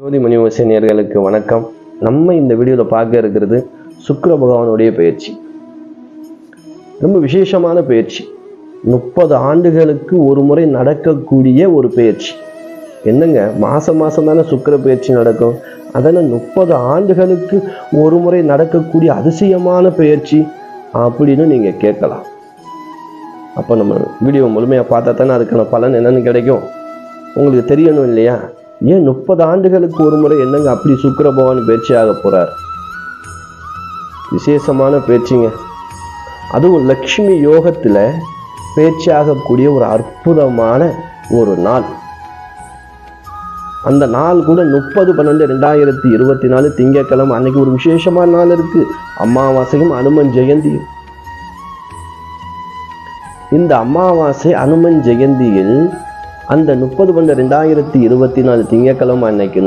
ஜோதி மணிவசை நேயர்களுக்கு வணக்கம். நம்ம இந்த வீடியோவில் பார்க்க இருக்கிறது சுக்கிர பகவானுடைய பயிற்சி. ரொம்ப விசேஷமான பயிற்சி. 30 ஆண்டுகளுக்கு ஒரு முறை நடக்கக்கூடிய ஒரு பயிற்சி. என்னங்க, மாசம் தானே சுக்கிர பயிற்சி நடக்கும். அதனால் 30 ஆண்டுகளுக்கு ஒரு முறை நடக்கக்கூடிய அதிசயமான பயிற்சி அப்படின்னு நீங்கள் கேட்கலாம். அப்போ நம்ம வீடியோ முழுமையாக பார்த்தா தானே அதுக்கான பலன் என்னன்னு கிடைக்கும். உங்களுக்கு தெரியணும் இல்லையா? ஏன் 30 ஆண்டுகளுக்கு ஒரு முறை என்னங்க அப்படி சுக்கிர பகவான் பயிற்சியாக போறார்? விசேஷமான பயிற்சிங்க. அதுவும் லக்ஷ்மி யோகத்துல பயிற்சியாகக்கூடிய ஒரு அற்புதமான ஒரு நாள். அந்த நாள் கூட 30/12/2024 திங்கட்கிழமை அன்னைக்கு ஒரு விசேஷமான நாள் இருக்கு. அமாவாசையும் அனுமன் ஜெயந்தியும். இந்த அமாவாசை அனுமன் ஜெயந்தியில் அந்த 30/12/2024 திங்கட்கிழமை அன்னைக்கு